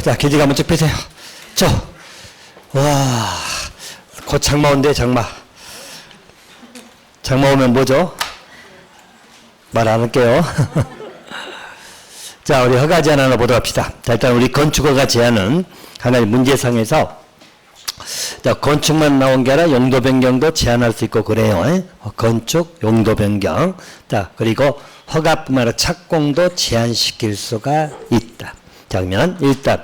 자, 기지가 한번 쭉 펴세요. 와, 곧 장마 온대, 장마. 장마 오면 뭐죠? 말 안 할게요. 자, 우리 허가 제한 하나 보도록 합시다. 자, 일단 우리 건축허가 제한은 하나의 문제상에서 자, 건축만 나온 게 아니라 용도 변경도 제한할 수 있고 그래요. 건축, 용도 변경. 자, 그리고 허가뿐만 아니라 착공도 제한시킬 수가 있다. 자, 그러면 일단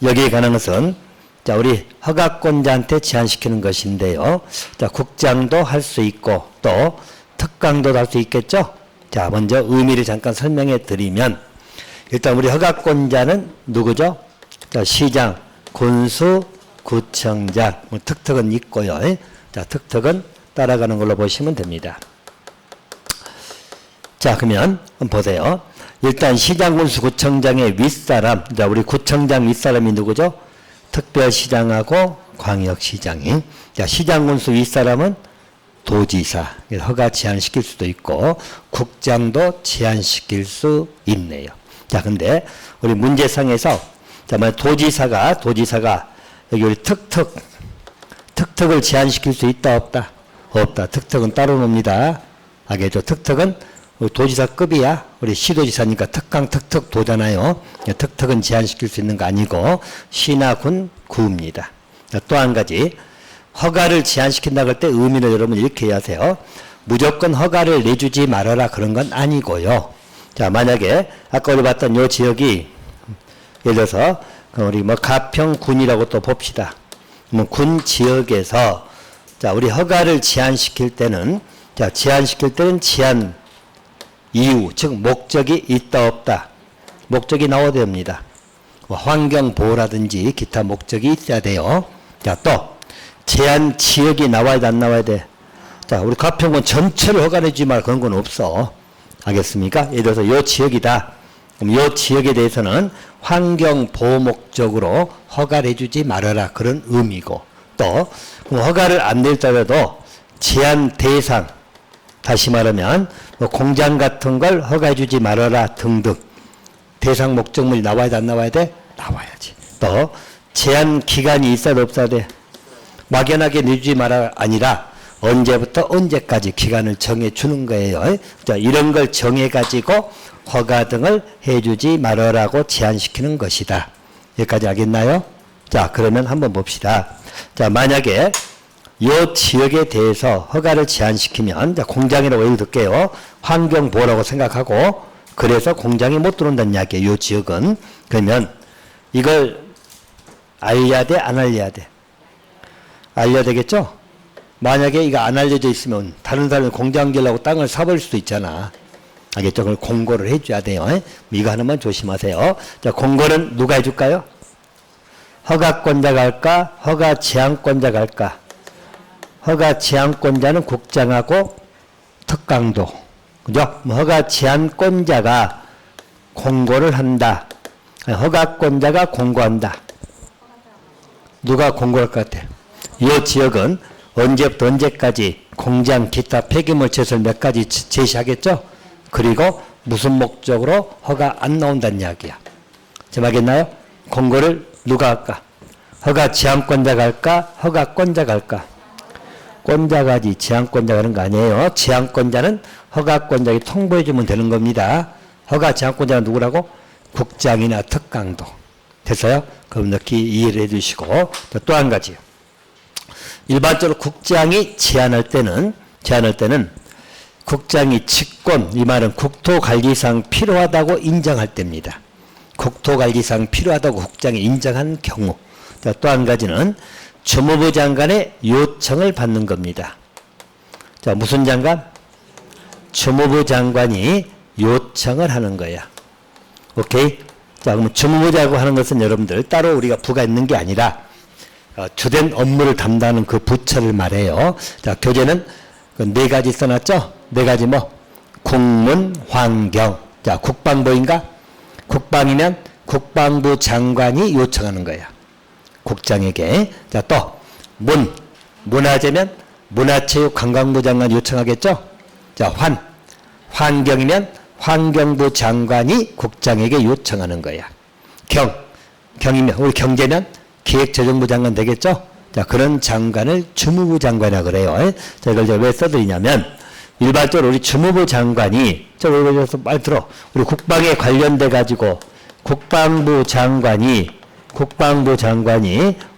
여기에 관한 것은 자, 우리 허가권자한테 제한시키는 것인데요. 자, 국장도 할 수 있고 또 특강도 할 수 있겠죠. 자, 먼저 의미를 잠깐 설명해 드리면 일단 우리 허가권자는 누구죠? 자, 시장, 군수, 구청장. 특특은 있고요. 자, 특특은 따라가는 걸로 보시면 됩니다. 자, 그러면 한번 보세요. 일단 시장, 군수, 구청장의 윗사람. 자, 우리 구청장 윗사람이 누구죠? 특별시장하고 광역시장이. 자, 시장, 군수 윗사람은 도지사. 허가 제한시킬 수도 있고 국장도 제한시킬 수 있네요. 자, 근데 우리 문제상에서 자, 도지사가 여기 우리 특특을 제한시킬 수 있다 없다? 없다. 특특은 따로 놉니다. 알겠죠? 특특은 우리 도지사급이야. 우리 시도지사니까 특강 특특 도잖아요. 특특은 제한시킬 수 있는 거 아니고 시나 군 구입니다. 또 한 가지 허가를 제한시킨다고 할 때 의미를 여러분 이렇게 이해하세요. 무조건 허가를 내주지 말아라 그런 건 아니고요. 자, 만약에 아까 우리 봤던 요 지역이 예를 들어서 우리 가평군이라고 또 봅시다. 군 지역에서 자, 우리 허가를 제한시킬 때는 자, 제한시킬 때는 제한 이유, 즉 목적이 있다 없다. 목적이 나와야 됩니다. 환경보호라든지 기타 목적이 있어야 돼요. 자, 또 제한 지역이 나와야 돼, 안 나와야 돼? 자, 우리 가평군 전체를 허가내주지 말 그런 건 없어. 알겠습니까? 예를 들어서 요 지역이다. 그럼 요 지역에 대해서는 환경보호 목적으로 허가를 해주지 말아라 그런 의미고 또 허가를 안 낼더라도 제한 대상 다시 말하면 공장 같은 걸 허가해주지 말아라 등등 대상 목적물이 나와야 돼 안 나와야 돼? 나와야지. 또 제한 기간이 있어야 돼 없어야 돼? 막연하게 내주지 말아라 아니라 언제부터 언제까지 기간을 정해주는 거예요. 자, 이런 걸 정해가지고 허가 등을 해주지 말아라고 제한시키는 것이다. 여기까지 알겠나요? 자, 그러면 한번 봅시다. 자, 만약에 이 지역에 대해서 허가를 제한시키면 자, 공장이라고 예를 들게요. 환경보호라고 생각하고 그래서 공장이 못 들어온다는 이야기예요. 이 지역은. 그러면 이걸 알려야 돼? 안 알려야 돼? 알려야 되겠죠? 만약에 이거 안 알려져 있으면 다른 사람이 공장 지으려고 땅을 사버릴 수도 있잖아. 알겠죠? 그걸 공고를 해줘야 돼요. 이거 하나만 조심하세요. 자, 공고는 누가 해줄까요? 허가권자가 할까? 허가 제한권자가 할까? 허가 제한권자는 국장하고 특강도. 그죠? 허가 제한권자가 공고를 한다. 허가권자가 공고한다. 누가 공고할 것 같아? 이 지역은 언제부터 언제까지 공장, 기타 폐기물 채소를 몇 가지 제시하겠죠? 그리고 무슨 목적으로 허가 안 나온다는 이야기야. 지금 알겠나요? 공고를 누가 할까? 허가 제한권자가 할까? 허가권자가 할까? 권자가 하지 제한권자가 하는 거 아니에요. 제한권자는 허가권자에게 통보해주면 되는 겁니다. 허가 제한권자가 누구라고? 국장이나 특강도. 됐어요? 그럼 이렇게 이해를 해주시고 또 한 가지. 일반적으로 국장이 제한할 때는 국장이 직권, 이 말은 국토관리상 필요하다고 인정할 때입니다. 국토관리상 필요하다고 국장이 인정한 경우. 또 한 가지는 주무부 장관의 요청을 받는 겁니다. 자, 무슨 장관? 주무부 장관이 요청을 하는 거야. 오케이? 자, 그럼 주무부자고 하는 것은 여러분들 따로 우리가 부가 있는 게 아니라 주된 업무를 담당하는 그 부처를 말해요. 자, 교재는 네 가지 써놨죠? 네 가지 뭐? 국문, 환경. 자, 국방부인가? 국방이면 국방부 장관이 요청하는 거야. 국장에게. 자, 또 문화재면 문화체육관광부 장관이 요청하겠죠? 자, 환경이면 환경부 장관이 국장에게 요청하는 거야. 경이면, 우리 경제면 기획재정부 장관 되겠죠? 자, 그런 장관을 주무부 장관이라고 그래요. 자, 이걸 제가 왜 써드리냐면, 일반적으로 우리 주무부 장관이, 저기서 말 들어. 우리 국방에 관련돼 가지고 국방부 장관이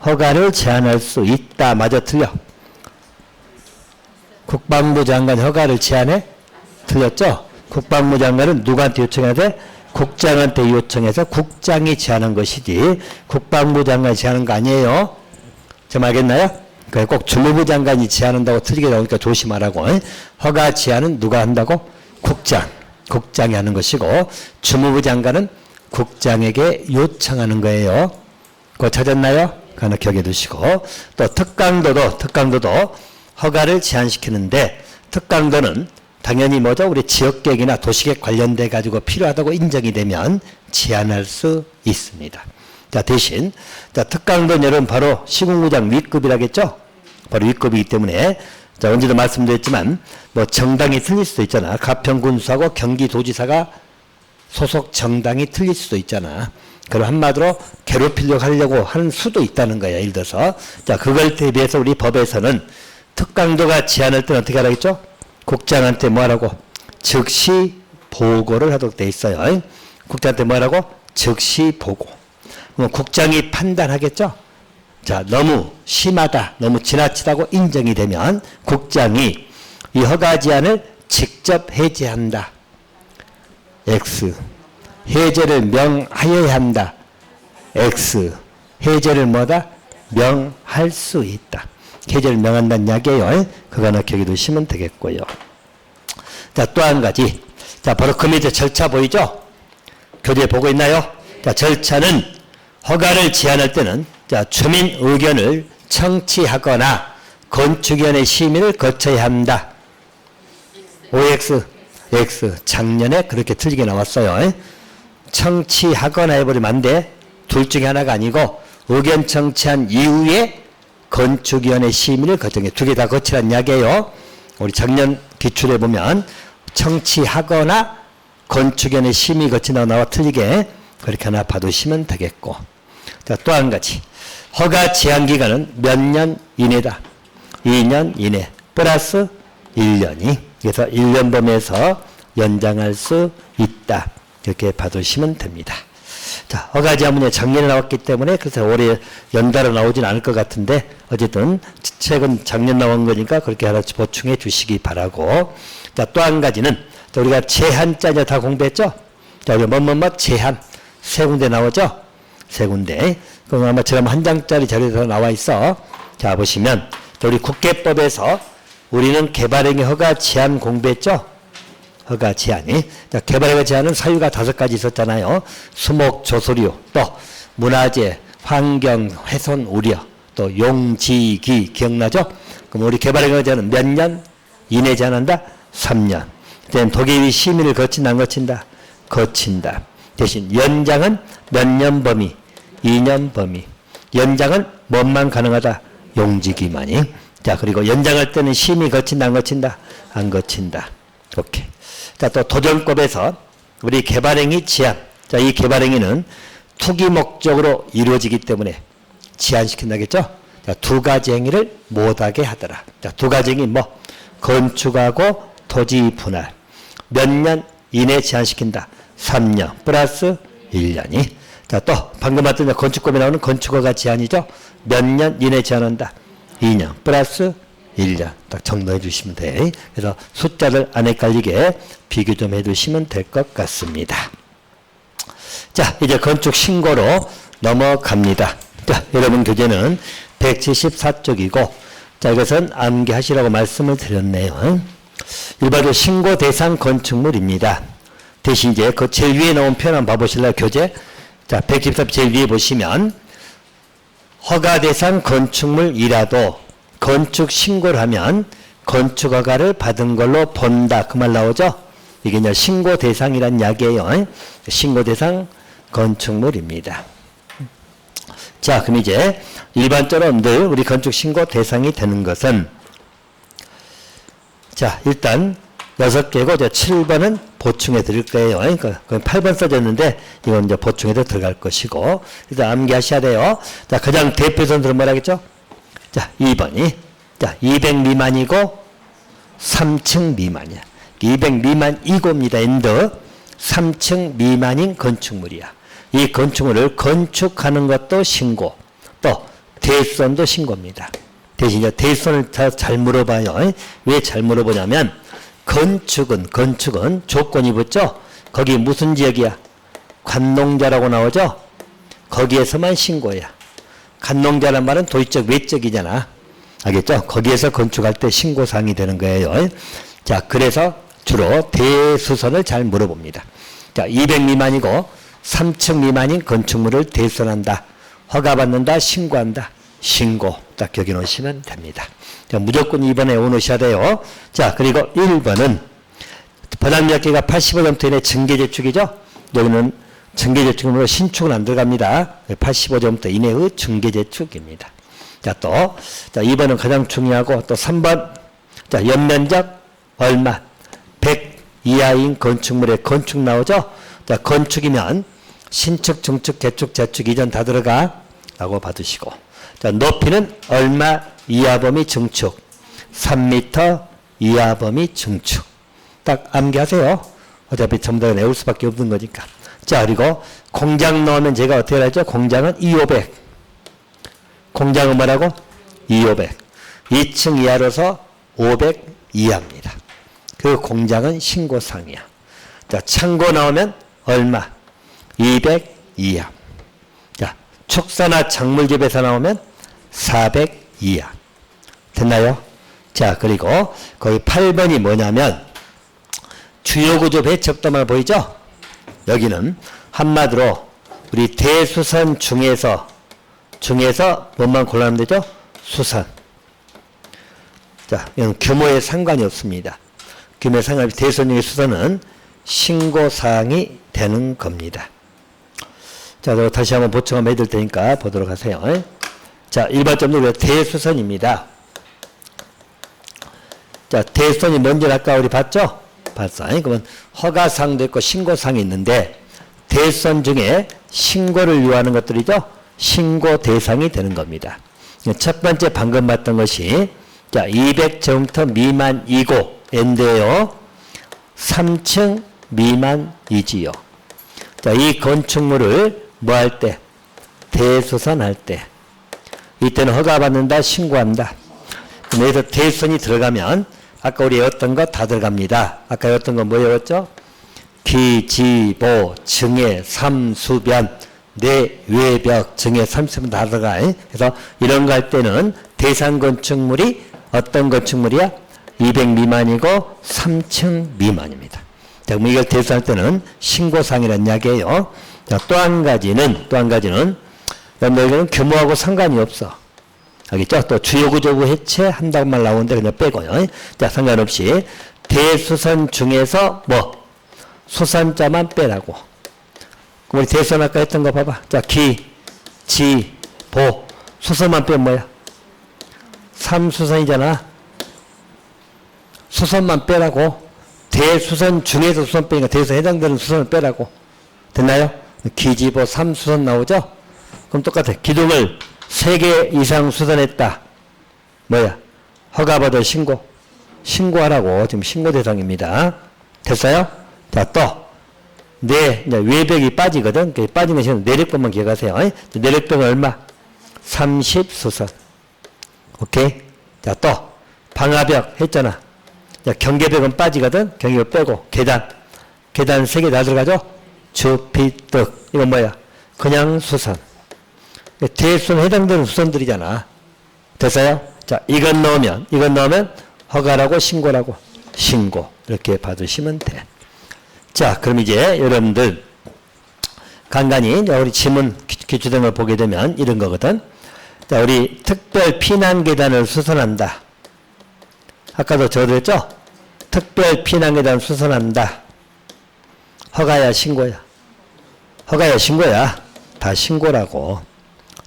허가를 제한할 수 있다. 맞아, 틀려? 국방부 장관 허가를 제한해? 틀렸죠? 국방부 장관은 누구한테 요청해야 돼? 국장한테 요청해서 국장이 제한한 것이지 국방부 장관이 제한한 거 아니에요. 좀 알겠나요? 그러니까 꼭 주무부 장관이 제한한다고 틀리게 나오니까 조심하라고. 허가 제한은 누가 한다고? 국장이 하는 것이고 주무부 장관은 국장에게 요청하는 거예요. 그거 찾았나요? 하나 기억해 두시고 또 특강도도 허가를 제한시키는데 특강도는 당연히 뭐죠? 우리 지역계획이나 도시계획 관련돼 가지고 필요하다고 인정이 되면 제한할 수 있습니다. 자, 대신 자, 특강도는 여러분 바로 시군구장 윗급이라겠죠? 바로 윗급이기 때문에 자, 언제도 말씀드렸지만 뭐 정당이 틀릴 수도 있잖아. 가평군수하고 경기도지사가 소속 정당이 틀릴 수도 있잖아. 그럼 한마디로 괴롭히려고 하려고 하는 수도 있다는 거야. 예를 들어서 자, 그걸 대비해서 우리 법에서는 특강도가 제한할 때는 어떻게 하라겠죠? 국장한테 뭐하라고? 즉시 보고를 하도록 돼 있어요. 국장한테 뭐하라고? 즉시 보고. 그럼 국장이 판단하겠죠? 자, 너무 심하다, 너무 지나치다고 인정이 되면 국장이 이 허가 제한을 직접 해제한다. X. 해제를 명하여야 한다. X. 해제를 뭐다? 명할 수 있다. 해제를 명한다는 이야기예요. 그거 하나 기억해 두시면 되겠고요. 자, 또 한 가지. 자, 바로 그 밑에 절차 보이죠? 교재 보고 있나요? 자, 절차는 허가를 제한할 때는 자, 주민 의견을 청취하거나 건축위원회 심의를 거쳐야 한다. OX, X. 작년에 그렇게 틀리게 나왔어요. 청취하거나 해버리면 안 돼. 둘 중에 하나가 아니고 의견 청취한 이후에 건축위원회 심의를 거쳐야 두 개 다 거치란 이야기예요. 우리 작년 기출에 보면 청취하거나 건축위원회 심의 거친다고 나와 틀리게 그렇게 하나 봐두시면 되겠고. 자, 또 한 가지. 허가 제한 기간은 몇 년 이내다. 2년 이내 플러스 1년이. 그래서 1년 범위에서 연장할 수 있다. 이렇게 봐두시면 됩니다. 자, 허가 제한문이 작년에 나왔기 때문에 그래서 올해 연달아 나오진 않을 것 같은데 어쨌든 최근 작년 나온 거니까 그렇게 하나 보충해 주시기 바라고. 자, 또 한 가지는 자, 우리가 제한자녀 다 공부했죠? 자, 우리 뭐뭐뭐 제한 세 군데 나오죠? 세 군데. 그럼 아마 지금 한 장짜리 자료에서 나와 있어. 자, 보시면 자, 우리 국계법에서 우리는 개발행위 허가 제한 공부했죠? 허가 제한이. 자, 개발허가 제한은 사유가 5가지 있었잖아요. 수목, 조소류, 또 문화재, 환경, 훼손, 우려, 또 용지기 기억나죠? 그럼 우리 개발허가 제한은 몇 년 이내 제한한다? 3년. 그다음 도계위 심의를 거친다, 안 거친다? 거친다. 대신 연장은 몇 년 범위? 2년 범위. 연장은 뭐만 가능하다? 용지기만이. 자, 그리고 연장할 때는 심의 거친다, 안 거친다? 안 거친다. 오케이. 자, 또 도정법에서 우리 개발행위 제한. 자, 이 개발행위는 투기 목적으로 이루어지기 때문에 제한시킨다겠죠? 자, 두 가지 행위를 못하게 하더라. 자, 두 가지 행위 뭐? 건축하고 토지 분할. 몇 년 이내 제한시킨다? 3년 플러스 1년이. 자, 또 방금 봤던 건축법에 나오는 건축허가 제한이죠? 몇 년 이내 제한한다? 2년 플러스 1년. 딱 정리해 주시면 돼. 그래서 숫자를 안 헷갈리게 비교 좀 해 두시면 될 것 같습니다. 자, 이제 건축 신고로 넘어갑니다. 자, 여러분 교재는 174쪽이고, 자, 이것은 암기하시라고 말씀을 드렸네요. 일반적으로 신고 대상 건축물입니다. 대신 이제 그 제일 위에 나온 표현 한번 봐보실래요? 교재. 자, 174 제일 위에 보시면 허가 대상 건축물이라도 건축 신고를 하면 건축 허가를 받은 걸로 본다. 그 말 나오죠? 이게 이제 신고 대상이란 이야기예요. 신고 대상 건축물입니다. 자, 그럼 이제 일반적으로 늘 우리 건축 신고 대상이 되는 것은 자, 일단 6개고, 7번은 보충해 드릴 거예요. 그러니까 8번 써졌는데, 이건 이제 보충해서 들어갈 것이고, 일단 암기하셔야 돼요. 자, 가장 대표 선수는 뭐라겠죠? 자, 2번이. 자, 200 미만이고, 3층 미만이야. 200 미만이고입니다. 엔드. 3층 미만인 건축물이야. 이 건축물을 건축하는 것도 신고, 또 대수선도 신고입니다. 대신 이제 대수선을 잘 물어봐요. 왜 잘 물어보냐면 건축은 조건이 붙죠. 거기 무슨 지역이야? 관농자라고 나오죠. 거기에서만 신고야. 관농자란 말은 도시적 외적이잖아. 알겠죠? 거기에서 건축할 때 신고사항이 되는 거예요. 자, 그래서 주로 대수선을 잘 물어봅니다. 자, 200 미만이고 3층 미만인 건축물을 대수선한다. 허가받는다. 신고한다. 신고. 딱 여기 놓으시면 됩니다. 자, 무조건 2번에 오놓으셔야 돼요. 자, 그리고 1번은 부담약계가 85점대 이내 증계재축이죠. 여기는 증계재축으로 신축은 안 들어갑니다. 85점대 이내의 증계재축입니다. 자, 또, 자, 2번은 가장 중요하고, 또 3번, 자, 연면적 얼마? 100 이하인 건축물의 건축 나오죠? 자, 건축이면 신축, 증축, 개축, 재축 이전 다 들어가. 라고 받으시고. 자, 높이는 얼마 이하 범위 증축? 3m 이하 범위 증축. 딱 암기하세요. 어차피 전부 다 외울 수밖에 없는 거니까. 자, 그리고 공장 넣으면 제가 어떻게 하죠? 공장은 2,500. 공장은 뭐라고? 2,500. 2층 이하로서 500 이하입니다. 그 공장은 신고상이야. 자, 창고 나오면 얼마? 200 이하. 자, 축사나 작물집에서 나오면 400 이하. 됐나요? 자, 그리고 거기 8번이 뭐냐면 주요구조 배척도말 보이죠? 여기는 한마디로 우리 대수선 중에서 뭐만 골라면 되죠? 수선. 자, 이건 규모에 상관이 없습니다. 규모에 상관이 없이 대수선 중에 수선은 신고사항이 되는 겁니다. 자, 그리고 다시 한번 보충 한번 해드릴 테니까 보도록 하세요. 자, 일반적으로 대수선입니다. 자, 대수선이 뭔지 아까 우리 봤죠? 봤어. 그러면 허가사항도 있고 신고사항이 있는데 대수선 중에 신고를 요하는 것들이죠. 신고 대상이 되는 겁니다. 첫 번째 방금 봤던 것이 자, 200제곱미터 미만이고 엔데요. 3층 미만이지요. 자, 이 건축물을 뭐 할 때? 대수선할 때. 이때는 허가받는다, 신고한다. 여기서 대수선이 들어가면 아까 우리 외웠던 거 다 들어갑니다. 아까 외웠던 거 뭐 외웠죠? 기, 지, 보, 증에, 삼수변, 내, 외벽, 증에, 삼수변 다 들어가. 그래서 이런 거 할 때는 대상 건축물이 어떤 건축물이야? 200 미만이고 3층 미만입니다. 자, 그럼 이걸 대수할 때는 신고사항이라는 이야기예요. 자, 또 한 가지는 여기는 규모하고 상관이 없어. 알겠죠? 또 주요구조구 해체한다고 말 나오는데 그냥 빼고요. 자, 상관없이 대수선 중에서 뭐 수선자만 빼라고. 그럼 우리 대수선 아까 했던 거 봐봐. 자, 기, 지, 보, 수선만 빼면 뭐야? 3수선이잖아. 수선만 빼라고. 대수선 중에서 수선 빼니까 대수선 해당되는 수선을 빼라고. 됐나요? 기지보 3수선 나오죠? 그럼 똑같아. 기둥을 3개 이상 수선했다. 뭐야? 허가받을 신고. 신고하라고. 지금 신고 대상입니다. 됐어요? 자, 또. 이제 외벽이 빠지거든. 빠진 것이 내력벽만 기억하세요. 내력벽은 얼마? 30수선. 오케이? 자, 또. 방화벽 했잖아. 자, 경계벽은 빠지거든. 경계벽 빼고. 계단 3개 다 들어가죠? 주피득. 이건 뭐야? 그냥 수선. 대수선 해당되는 수선들이잖아. 됐어요? 자, 이건 넣으면 허가라고 신고라고. 신고. 이렇게 받으시면 돼. 자, 그럼 이제 여러분들 간간히 우리 지문 기초된 걸 보게 되면 이런 거거든. 자, 우리 특별 피난 계단을 수선한다. 아까도 저랬죠? 특별 피난 계단 수선한다. 허가야, 신고야? 허가야, 신고야? 다 신고라고.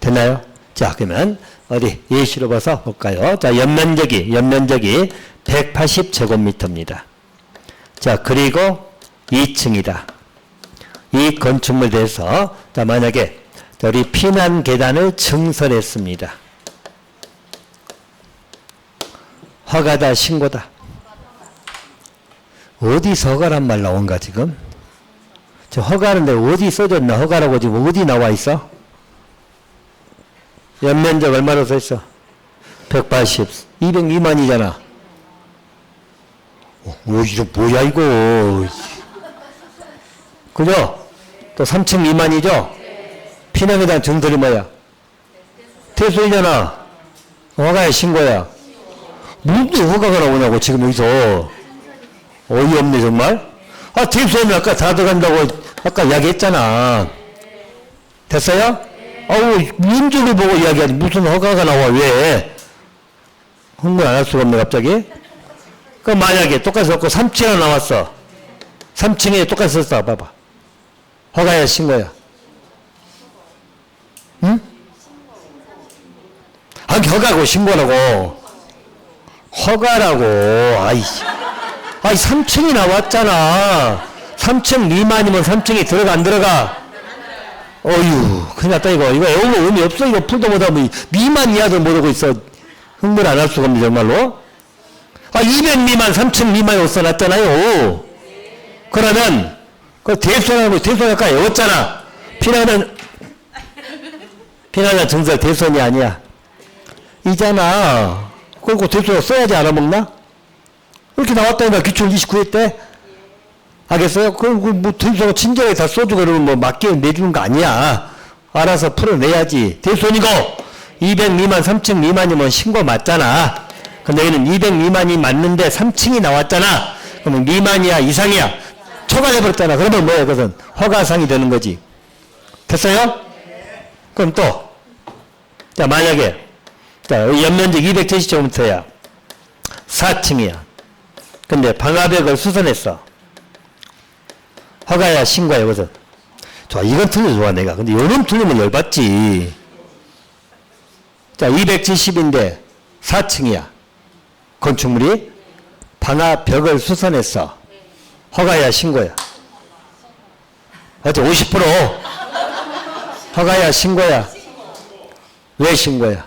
됐나요? 자, 그러면 어디 예시로 봐서 볼까요? 자, 연면적이 180제곱미터입니다. 자, 그리고 2층이다. 이 건축물에 대해서 자, 만약에 우리 피난 계단을 증설했습니다. 허가다, 신고다. 어디서 허가란 말 나온가 지금? 저 허가하는데 어디 써졌나? 허가라고 지금 어디 나와 있어? 연면적 얼마로 써 있어? 180, 202만이잖아. 이거 뭐야 이거? 그죠? 또 3층 미만이죠? 피난에 대한 증설이 뭐야? 대소이잖아. 허가야, 신고야. 무슨 허가가 나오냐고 지금 여기서. 어이없네 정말. 아, 대소는 아까 다 들어간다고 아까 이야기했잖아. 됐어요? 아우, 민족을 보고 이야기하지 무슨 허가가 나와. 왜? 흥분 안 할 수가 없네 갑자기. 그럼 만약에 똑같이 넣고 3층에 나왔어. 3층에 똑같이 썼어. 봐봐. 허가야, 신고야? 응? 아, 허가고 신고라고. 허가라고. 아이씨. 아이, 3층이 나왔잖아. 3층 미만이면 3층이 들어가, 안 들어가? 어휴, 큰일 났다, 이거. 이거 의미 없어. 이거 풀도 못하면 미만 이하도 모르고 있어. 흥분 안 할 수가 없네, 정말로. 아, 200 미만, 3층 미만이 써놨잖아요. 그러면, 그 대손하고 대손할까 외웠잖아. 피난은 증설 대손이 아니야. 이잖아. 그리고 대손 써야지 알아먹나? 이렇게 나왔다니까 기출 29회 때. 알겠어요? 그럼 뭐 대손 친절하게 다 써주고 그러면 뭐 맞게 내주는 거 아니야. 알아서 풀어내야지. 대손이고 200 미만, 3층 미만이면 신고 맞잖아. 근데 여기는 200 미만이 맞는데 3층이 나왔잖아. 그러면 미만이야, 이상이야? 초과해버렸잖아. 그러면 뭐야, 그것은? 허가상이 되는 거지. 됐어요? 그럼 또, 자, 만약에, 자, 연면적 270제곱미터야. 4층이야. 근데 방화벽을 수선했어. 허가야, 신고야, 이것은. 좋아, 이건 틀려줘야 내가. 근데 요놈 틀리면 열받지. 자, 270인데 4층이야. 건축물이 방화벽을 수선했어. 허가야, 신고야? 하여튼 50%. 허가야, 신고야? 왜 신고야?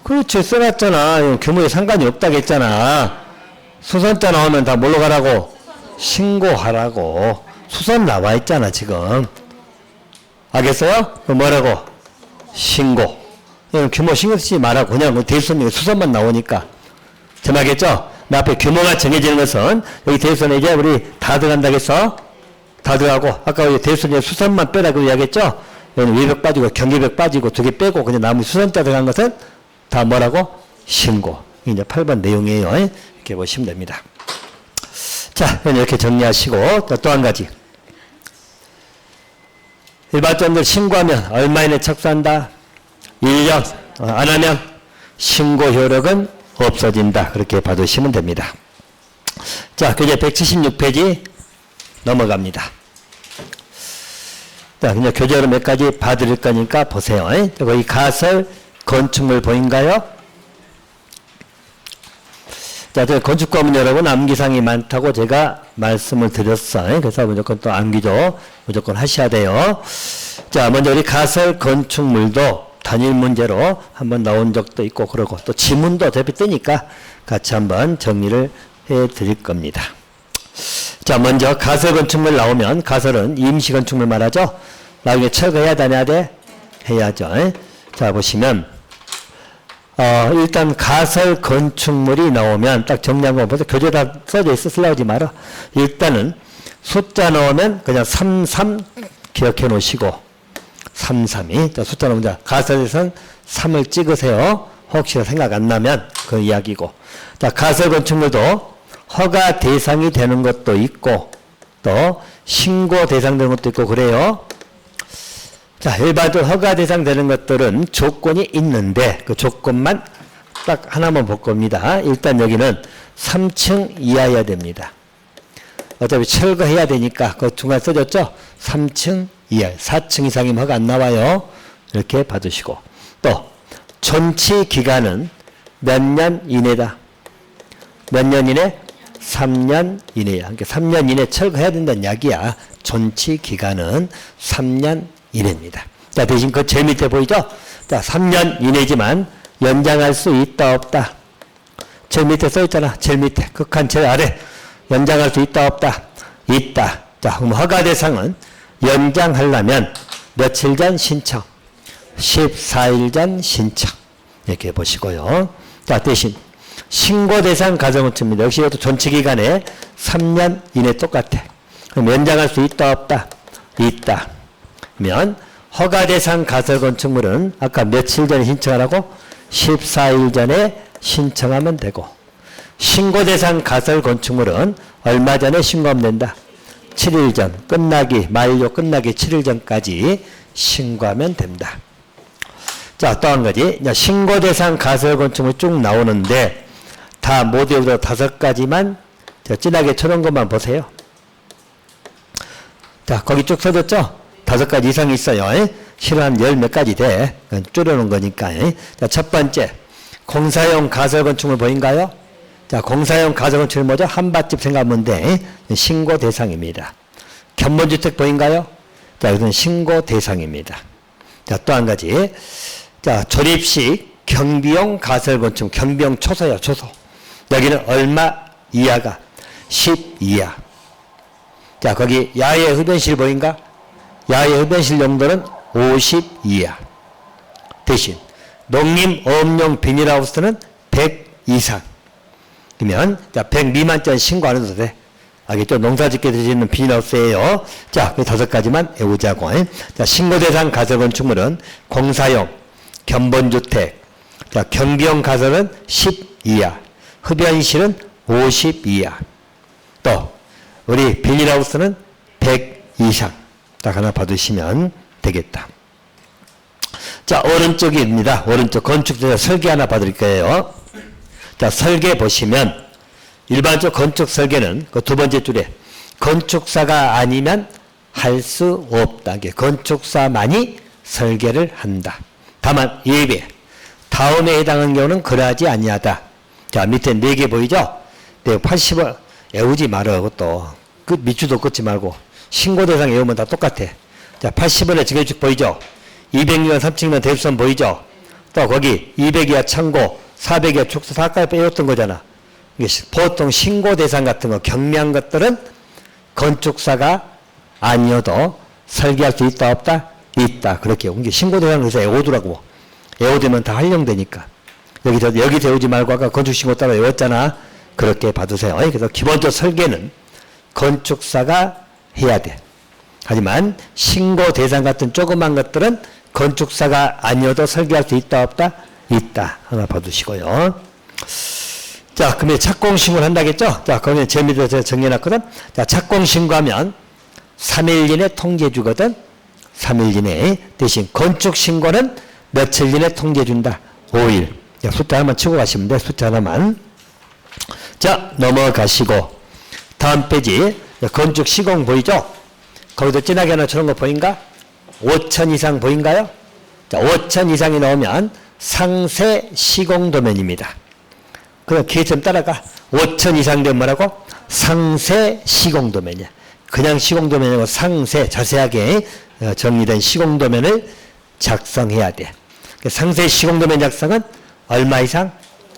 그렇지, 써놨잖아. 규모에 상관이 없다고 했잖아. 수선자 나오면 다 뭘로 가라고? 신고하라고. 수선 나와 있잖아, 지금. 알겠어요? 그럼 뭐라고? 신고. 규모 신경 쓰지 말라고. 그냥 대수선이 수선만 나오니까. 정말겠죠? 나 앞에 규모가 정해지는 것은 여기 대수선에 이제 우리 다 들어간다고 했어. 다 들어가고 아까 우리 대수선에 수선만 빼라고 이야기했죠? 여기는 외벽 빠지고 경계벽 빠지고 두 개 빼고 그냥 나머지 수선자 들어간 것은 다 뭐라고? 신고. 이제 8번 내용이에요. 이렇게 보시면 됩니다. 자, 이렇게 정리하시고 또 한 가지. 일반점들 신고하면 얼마 이내 착수한다? 1년 안 하면 신고 효력은 없어진다. 그렇게 봐두시면 됩니다. 자, 교재 176페이지 넘어갑니다. 자, 그냥 교재로 몇 가지 봐드릴 거니까 보세요. 거기 가설 건축물 보인가요? 자, 저 건축과문 여러분 암기사항이 많다고 제가 말씀을 드렸어요. 그래서 무조건 또 암기도 무조건 하셔야 돼요. 자, 먼저 우리 가설 건축물도 단일 문제로 한번 나온 적도 있고 그러고 또 지문도 어차피 뜨니까 같이 한번 정리를 해 드릴 겁니다. 자, 먼저 가설 건축물 나오면 가설은 임시 건축물 말하죠. 나중에 철거해야 되냐 돼? 해야죠. 자, 보시면 일단 가설 건축물이 나오면 딱 정리한 거 보세요. 교재 다 써져 있어. 쓰려고 말아. 일단은 숫자 나오면 그냥 33 기억해 놓으시고 33이 자, 숫자 나오면 가설에서는 3을 찍으세요. 혹시나 생각 안 나면 그 이야기고. 자, 가설 건축물도 허가 대상이 되는 것도 있고 또 신고 대상 되는 것도 있고 그래요. 자, 일반적으로 허가 대상 되는 것들은 조건이 있는데 그 조건만 딱 하나만 볼 겁니다. 일단 여기는 3층 이하여야 됩니다. 어차피 철거해야 되니까 그 중간에 써졌죠? 3층 이하, 4층 이상이면 허가 안 나와요. 이렇게 봐두시고 또 존치 기간은 몇 년 이내다. 몇 년 이내? 3년 이내야. 그러니까 3년 이내 철거해야 된다는 이야기야. 존치 기간은 3년 이내입니다. 자, 대신 그 제일 밑에 보이죠? 자, 3년 이내지만 연장할 수 있다 없다. 제일 밑에 써있잖아. 제일 밑에 극한 제일 아래 연장할 수 있다 없다. 있다. 자, 그럼 허가 대상은 연장하려면 며칠 전 신청, 14일 전 신청 이렇게 보시고요. 자, 대신 신고 대상 가정건축입니다. 역시 이것도 존치기간에 3년 이내 똑같아. 그럼 연장할 수 있다 없다. 있다. 그러면 허가 대상 가설건축물은 아까 며칠 전에 신청하라고 14일 전에 신청하면 되고, 신고 대상 가설 건축물은 얼마 전에 신고하면 된다. 7일 전, 만료 끝나기 7일 전까지 신고하면 된다. 자, 또 한 가지. 신고 대상 가설 건축물 쭉 나오는데 다 모두 5가지만 진하게 쳐놓은 것만 보세요. 자, 거기 쭉 써졌죠? 5가지 이상이 있어요. 실은 한 10몇 가지 돼. 줄여놓은 거니까. 자, 첫 번째. 공사용 가설건축물 보인가요? 자, 공사용 가설건축물 뭐죠? 한밭집 생각하면 돼. 신고 대상입니다. 견본주택 보인가요? 자, 이것은 신고 대상입니다. 자, 또 한 가지. 자, 조립식 경비용 가설건축, 경비용 초소요, 초소. 여기는 얼마 이하가? 10 이하. 자, 거기 야외 흡연실 보인가? 야외 흡연실 용도는 50 이하. 대신 농림어업용 비닐하우스는 100 이상. 그러면 자, 100 미만짜리 신고 안 해도 돼. 알겠죠? 농사짓게 되는 비닐하우스예요. 자, 그 5가지만 외우자고. 자, 신고 대상 가설건축물은 공사용, 견본주택, 자, 경비용 가설은 10 이하, 흡연실은 50 이하. 또 우리 비닐하우스는 100 이상. 딱 하나 받으시면 되겠다. 자, 오른쪽입니다. 오른쪽 건축사 설계 하나 받을 거예요. 자, 설계 보시면 일반적 건축 설계는 그 두 번째 줄에 건축사가 아니면 할 수 없다. 건축사만이 설계를 한다. 다만 예외 다음에 해당하는 경우는 그러하지 아니하다. 자, 밑에 4개 보이죠? 네, 80원 외우지 말아요. 그것도 그 밑줄도 긋지 말고 신고 대상 외우면 다 똑같아. 자, 80원에 지게축 보이죠? 200년 3층면 대수선 보이죠? 또 거기 200이야 창고, 400이야 축소, 아까 빼왔던 거잖아. 보통 신고 대상 같은 거, 경미한 것들은 건축사가 아니어도 설계할 수 있다 없다? 있다. 그렇게 이게 신고 대상에서 외우더라고. 외우되면 다 활용되니까. 여기서 외우지 말고 아까 건축신고 따라 외웠잖아. 그렇게 봐두세요. 그래서 기본적 설계는 건축사가 해야 돼. 하지만 신고 대상 같은 조그만 것들은 건축사가 아니어도 설계할 수 있다 없다? 있다. 하나 봐두시고요. 자, 그러면 착공신고를 한다겠죠? 자, 거기는 제일 밑에 제가 정해놨거든. 자, 착공신고하면 3일 이내 통지해주거든. 3일 이내. 대신 건축신고는 며칠 이내 통지해준다. 5일. 자, 숫자 하나만 치고 가시면 돼. 숫자 하나만. 자, 넘어가시고 다음 페이지. 건축 시공 보이죠? 거기도 진하게 하나 저런 거 보인가? 5천 이상 보인가요? 자, 5천 이상이 나오면 상세 시공 도면입니다. 그럼 기회점 따라가. 5천 이상 되면 뭐라고? 상세 시공 도면이야. 그냥 시공 도면이고 상세, 자세하게 정리된 시공 도면을 작성해야 돼. 상세 시공 도면 작성은 얼마 이상?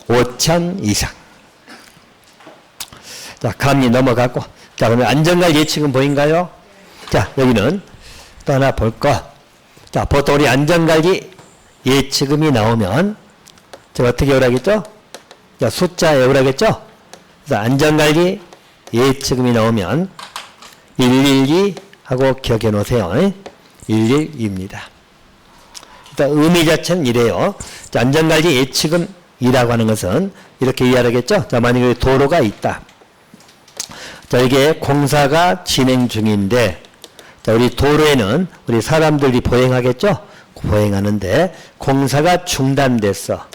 5천 이상. 자, 감리 넘어가고. 자, 그러면 안전관리 예측은 보인가요? 자, 여기는 또 하나 볼 거. 자, 보통 우리 안전관리 예치금이 나오면 제가 어떻게 외우라겠죠? 자, 숫자 외우라겠죠? 그래서 안전관리 예치금이 나오면 112 하고 기억해 놓으세요. 112입니다. 일단 의미 자체는 이래요. 자, 안전관리 예치금이라고 하는 것은 이렇게 이해하겠죠? 자, 만약에 도로가 있다. 자, 이게 공사가 진행 중인데, 자, 우리 도로에는 우리 사람들이 보행하겠죠? 보행하는데, 공사가 중단됐어.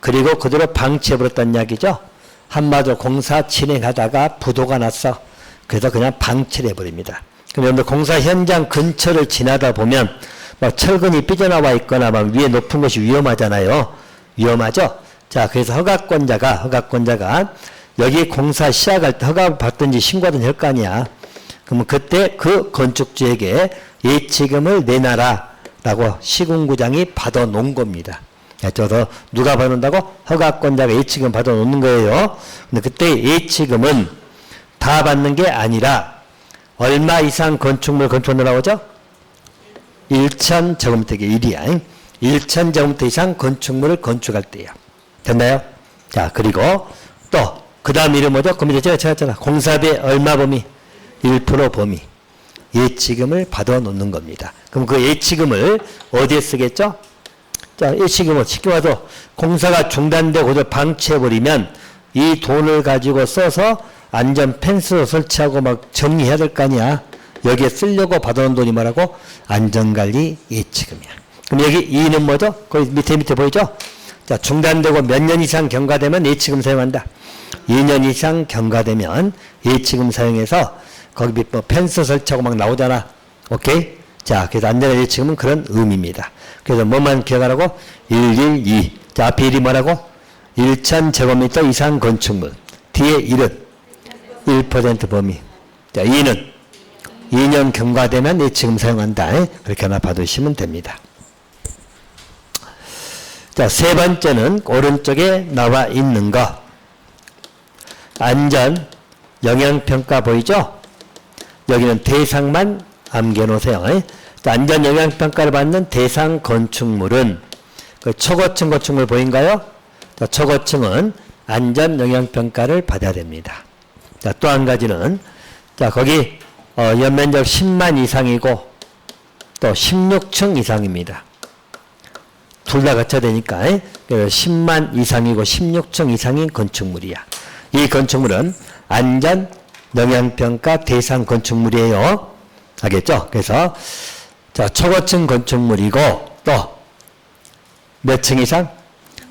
그리고 그대로 방치해버렸다는 이야기죠? 한마디로 공사 진행하다가 부도가 났어. 그래서 그냥 방치를 해버립니다. 그럼 여러분들 공사 현장 근처를 지나다 보면, 막 철근이 삐져나와 있거나 막 위에 높은 것이 위험하잖아요. 위험하죠? 자, 그래서 허가권자가 여기 공사 시작할 때 허가 받든지 신고하든지 할 거 아니야. 그러면 그때 그 건축주에게 예치금을 내놔라라고 시군구장이 받아놓은 겁니다. 저도 누가 받는다고? 허가권자가 예치금 받아놓는 거예요. 근데 그때 예치금은 다 받는 게 아니라 얼마 이상 건축물 건축하라고 하죠? 1,000제곱미터 1이야. 1,000제곱미터 이상 건축물을 건축할 때요. 됐나요? 자, 그리고 또 그 다음 이름 뭐죠? 그 밑에 제가 찾았잖아. 공사비 얼마 범위? 1% 범위. 예치금을 받아놓는 겁니다. 그럼 그 예치금을 어디에 쓰겠죠? 자, 예치금은 쉽게 봐도 공사가 중단되고 방치해버리면 이 돈을 가지고 써서 안전 펜스 설치하고 막 정리해야 될 거 아니야. 여기에 쓰려고 받아놓은 돈이 뭐라고? 안전관리 예치금이야. 그럼 여기 2는 뭐죠? 거기 밑에 보이죠? 자, 중단되고 몇 년 이상 경과되면 예치금 사용한다. 2년 이상 경과되면 예치금 사용해서 거기 뭐 펜스 설치하고 막 나오잖아. 오케이? 자, 그래서 안전한 예치금은 그런 의미입니다. 그래서 뭐만 기억하라고? 112. 자, 앞에 1이 뭐라고? 1,000제곱미터 이상 건축물. 뒤에 1은 1% 범위. 자, 2는 2년 경과되면 예치금 사용한다. 그렇게 하나 받으시면 됩니다. 자, 세 번째는 오른쪽에 나와 있는 거. 안전 영향평가 보이죠? 여기는 대상만 암기해놓으세요. 안전 영향평가를 받는 대상 건축물은 그 초고층 건축물 보인가요? 자, 초고층은 안전 영향평가를 받아야 됩니다. 자, 또 한 가지는 자, 거기 연면적 10만 이상이고 또 16층 이상입니다. 둘 다 갖춰야 되니까 10만 이상이고 16층 이상인 건축물이야. 이 건축물은 안전 영향평가 대상 건축물이에요. 알겠죠? 그래서 자, 초고층 건축물이고 또 몇 층 이상?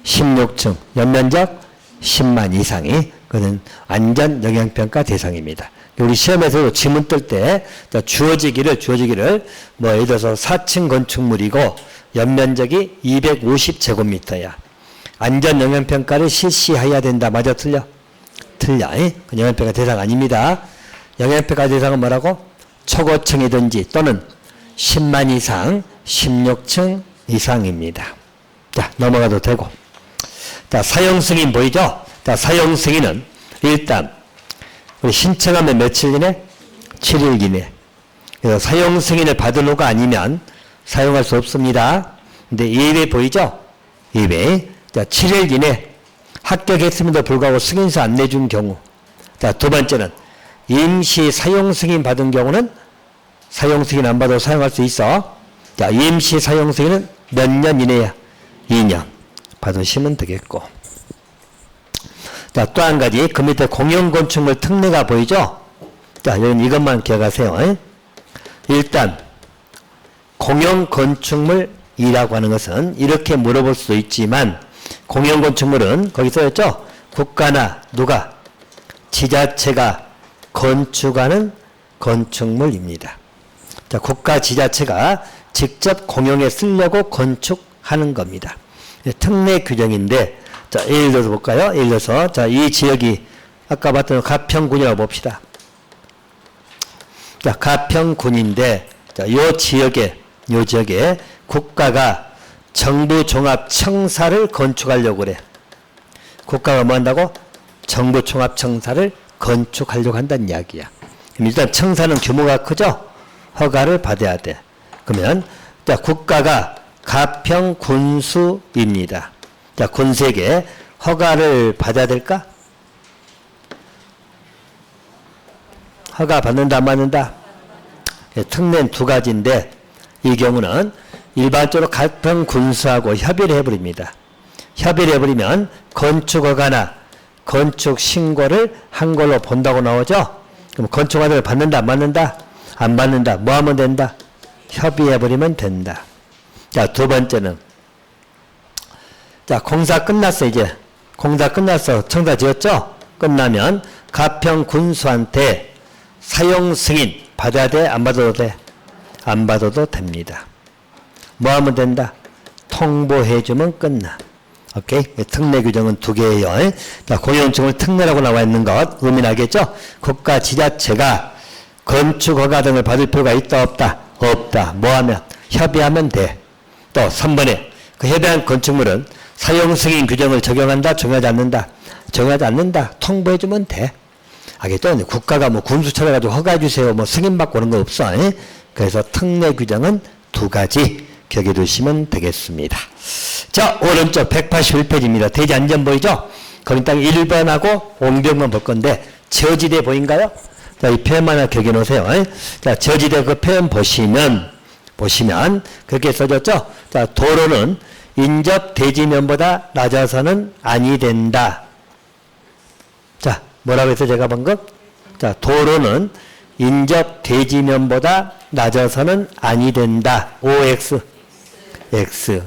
16층. 연면적 10만 이상이 그는 안전 영향평가 대상입니다. 우리 시험에서도 지문 뜰 때 주어지기를 뭐 예를 들어서 4층 건축물이고 연면적이 250제곱미터야. 안전 영향평가를 실시해야 된다. 맞아? 틀려? 틀려. 그 영향평가 대상 아닙니다. 영향평가 대상은 뭐라고? 초고층이든지 또는 10만 이상 16층 이상입니다. 자, 넘어가도 되고. 자, 사용승인 보이죠? 자, 사용승인은 일단 우리 신청하면 며칠 이내? 7일 이내. 그래서 사용승인을 받은 후가 아니면 사용할 수 없습니다. 근데 예외 보이죠? 예외. 자, 7일 이내 합격했음에도 불구하고 승인서 안 내준 경우. 자, 두 번째는 임시 사용승인 받은 경우는 사용승인 안 받아도 사용할 수 있어. 자, 임시 사용승인은 몇 년 이내야? 2년 받으시면 되겠고. 자, 또 한 가지 그 밑에 공용건축물 특례가 보이죠? 자, 여러분 이것만 기억하세요. 일단 공용건축물이라고 하는 것은 이렇게 물어볼 수도 있지만 공용건축물은 거기 써있죠? 국가나 누가? 지자체가 건축하는 건축물입니다. 자, 국가 지자체가 직접 공용에 쓰려고 건축하는 겁니다. 특례 규정인데 자, 예를 들어서 볼까요? 예를 들어서 자, 이 지역이 아까 봤던 가평군이라고 봅시다. 자, 가평군인데 자, 요 지역에 국가가 정부종합청사를 건축하려고 그래. 국가가 뭐 한다고? 정부종합청사를 건축하려고 한다는 이야기야. 그럼 일단 청사는 규모가 크죠? 허가를 받아야 돼. 그러면 자, 국가가 가평군수입니다. 자, 군수에게 허가를 받아야 될까? 허가 받는다 안 받는다? 특례는 두 가지인데 이 경우는 일반적으로 가평군수하고 협의를 해버립니다. 협의를 해버리면 건축허가나 건축신고를 한 걸로 본다고 나오죠? 그럼 건축허가를 받는다 안 받는다? 안 받는다. 뭐 하면 된다? 협의해버리면 된다. 자, 두 번째는 자, 공사 끝났어. 이제 공사 끝났어. 청사 지었죠? 끝나면 가평군수한테 사용승인 받아야 돼? 안 받아도 돼? 안 받아도 됩니다. 뭐 하면 된다? 통보해주면 끝나. 오케이? 특례 규정은 두 개예요. 자, 공용증을 특례라고 나와 있는 것, 의미 나겠죠? 국가 지자체가 건축 허가 등을 받을 필요가 있다, 없다? 없다. 뭐 하면? 협의하면 돼. 또 3번에 그 협의한 건축물은 사용 승인 규정을 적용한다, 적용하지 않는다? 적용하지 않는다. 통보해주면 돼. 알겠죠? 국가가 뭐 군수 차려가지고 허가해주세요. 뭐 승인받고 그런 거 없어. 그래서 특례 규정은 두 가지 기억해 두시면 되겠습니다. 자, 오른쪽 181페이지입니다. 대지 안전 보이죠? 거기 딱 1번하고 옹벽만 볼 건데, 저지대 보인가요? 자, 이 표현만 하나 기억해 놓으세요. 자, 저지대 그 표현 보시면, 그렇게 써졌죠? 자, 도로는 인접 대지면보다 낮아서는 아니 된다. 자, 뭐라고 했어요, 제가 방금? 자, 도로는 인접 대지면보다 낮아서는 아니 된다. OX, X.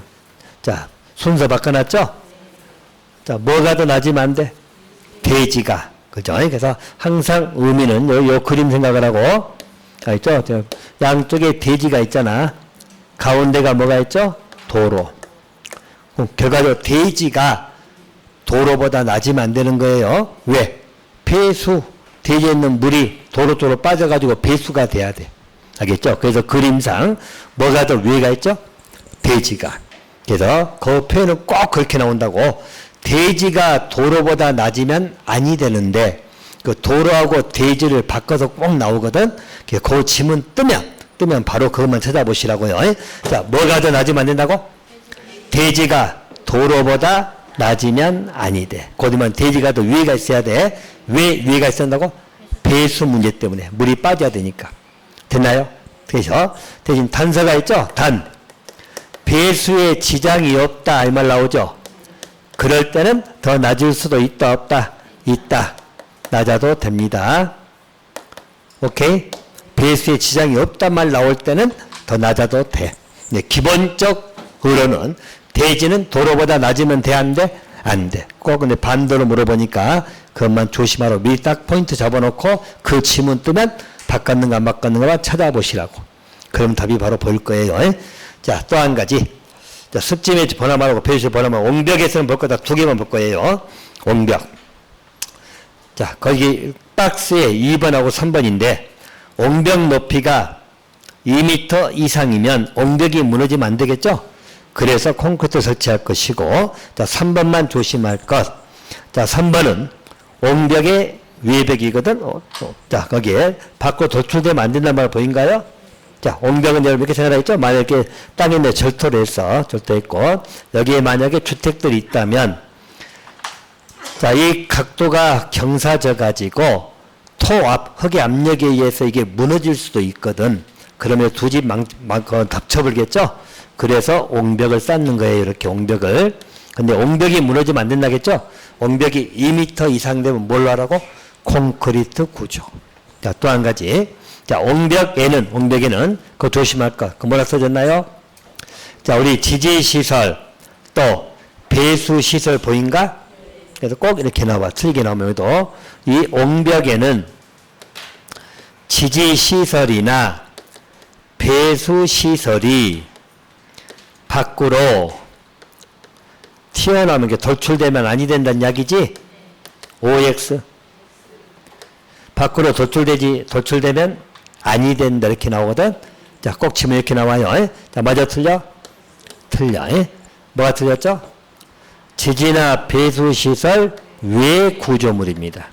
자, 순서 바꿔놨죠? 자, 뭐가 더 낮으면 안 돼? 대지가. 그죠? 그래서 항상 의미는 요 그림 생각을 하고, 자, 있죠? 양쪽에 대지가 있잖아. 가운데가 뭐가 있죠? 도로. 결과적으로 대지가 도로보다 낮으면 안 되는 거예요. 왜? 배수. 대지에 있는 물이 도로 쪽으로 빠져가지고 배수가 돼야 돼. 알겠죠? 그래서 그림상 뭐가 더 위에가 있죠? 대지가. 그래서 그 표현은 꼭 그렇게 나온다고. 대지가 도로보다 낮으면 아니 되는데 그 도로하고 대지를 바꿔서 꼭 나오거든. 그 지문 뜨면 바로 그것만 찾아보시라고요. 자, 뭐가 더 낮으면 안 된다고? 대지가 도로보다 낮으면 아니 돼. 거기만 대지가 더 위에가 있어야 돼. 왜 위에가 있어야 한다고? 배수 문제 때문에. 물이 빠져야 되니까. 됐나요? 그래서 대신 단서가 있죠? 배수에 지장이 없다 이 말 나오죠? 그럴 때는 더 낮을 수도 있다 없다? 있다. 낮아도 됩니다. 오케이? 배수에 지장이 없단 말 나올 때는 더 낮아도 돼. 네, 기본적으로는 대지는 도로보다 낮으면 돼, 안 돼? 안 돼. 꼭 근데 반대로 물어보니까 그것만 조심하라고 미리 딱 포인트 잡아놓고 그 지문 뜨면 바꿨는가 안 바꿨는가만 찾아보시라고. 그럼 답이 바로 보일 거예요. 자, 또 한 가지. 자, 습지매 번화 말고 배수 번화 말 옹벽에서는 볼 거다. 두 개만 볼 거예요. 옹벽. 자, 거기 박스에 2번하고 3번인데 옹벽 높이가 2m 이상이면 옹벽이 무너지면 안 되겠죠? 그래서 콘크리트 설치할 것이고, 자, 3번만 조심할 것. 자, 3번은 옹벽의 외벽이거든. 자, 거기에 밖으로 도출되면 안 된다는 말 보인가요? 자, 옹벽은 여러분 이렇게 생각하겠죠? 만약에 땅에 내 절토를 했어. 절토했고, 여기에 만약에 주택들이 있다면, 자, 이 각도가 경사져 가지고 흙의 압력에 의해서 이게 무너질 수도 있거든. 그러면 두 집 덮쳐버리겠죠? 그래서 옹벽을 쌓는 거예요. 이렇게 옹벽을. 근데 옹벽이 무너지면 안 된다겠죠? 옹벽이 2m 이상 되면 뭘로 하라고? 콘크리트 구조. 자, 또 한 가지. 자, 옹벽에는 그거 조심할 것. 그 뭐라 써졌나요? 자, 우리 지지시설 또 배수시설 보인가? 그래서 꼭 이렇게 나와. 틀리게 나오면 또 이 옹벽에는 지지시설이나 배수시설이 밖으로 튀어나오면 게 돌출되면 아니 된다는 이야기지? OX. 밖으로 돌출되면 아니 된다 이렇게 나오거든. 자, 꼭 치면 이렇게 나와요. 자, 맞아 틀려? 틀려. 뭐가 틀렸죠? 지지나 배수시설 외 구조물입니다.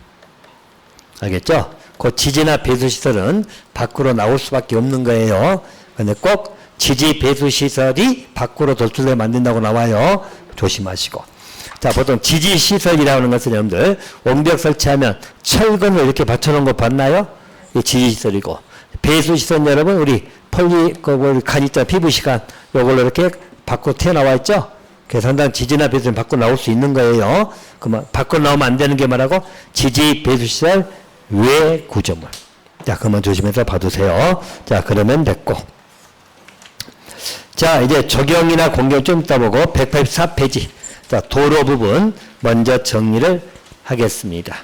알겠죠? 그 지지나 배수시설은 밖으로 나올 수밖에 없는 거예요. 근데 꼭 지지 배수시설이 밖으로 돌출되면 안 된다고 나와요. 조심하시고. 자, 보통 지지시설이라는 것은 여러분들 옹벽 설치하면 철근을 이렇게 받쳐놓은 거 봤나요? 이 지지시설이고. 배수시설 여러분 우리 간 있잖아. PVC간 요걸로 이렇게 밖으로 튀어나와 있죠? 그래서 상당히 지지나 배수는 밖으로 나올 수 있는 거예요. 그러면 밖으로 나오면 안 되는 게 뭐라고? 지지 배수시설 외 구조물. 자, 그만 조심해서 봐두세요. 자, 그러면 됐고. 자, 이제 적용이나 공경 좀 이따 보고 184페이지. 자, 도로 부분 먼저 정리를 하겠습니다.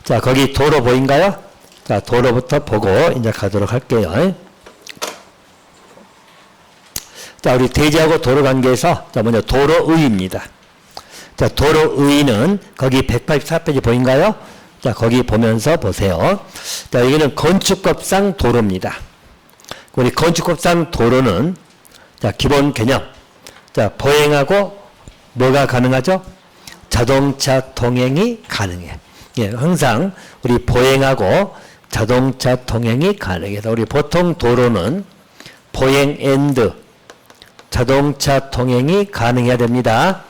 자, 거기 도로 보인가요? 자, 도로부터 보고 이제 가도록 할게요. 자, 우리 대지하고 도로 관계에서, 자, 먼저 도로의입니다. 자, 도로의는 거기 184페이지 보인가요? 자, 거기 보면서 보세요. 자, 여기는 건축법상 도로입니다. 우리 건축법상 도로는, 자, 기본 개념. 자, 보행하고 뭐가 가능하죠? 자동차 통행이 가능해. 예, 항상 우리 보행하고 자동차 통행이 가능해서 우리 보통 도로는 보행 앤드 자동차 통행이 가능해야 됩니다.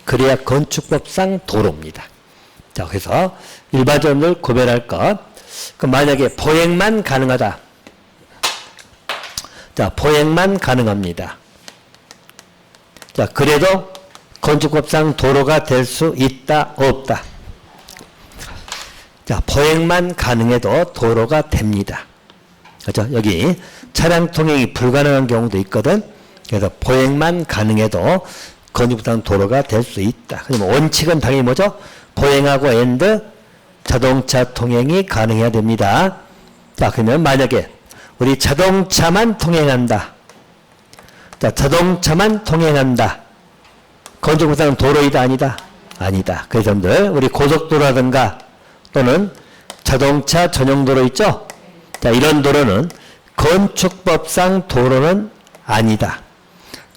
그래야 건축법상 도로입니다. 자, 그래서 일반적으로 구별할 것. 그럼 만약에 보행만 가능하다. 자, 보행만 가능합니다. 자, 그래도 건축법상 도로가 될 수 있다, 없다. 자, 보행만 가능해도 도로가 됩니다. 그렇죠? 여기 차량 통행이 불가능한 경우도 있거든. 그래서 보행만 가능해도 건축법상 도로가 될 수 있다. 그러면 원칙은 당연히 뭐죠? 보행하고 앤드 자동차 통행이 가능해야 됩니다. 자, 그러면 만약에 우리 자동차만 통행한다. 자, 자동차만 통행한다. 건축법상 도로이다, 아니다? 아니다. 그래서 여러분들 우리 고속도로라든가 또는 자동차 전용 도로 있죠? 자, 이런 도로는 건축법상 도로는 아니다.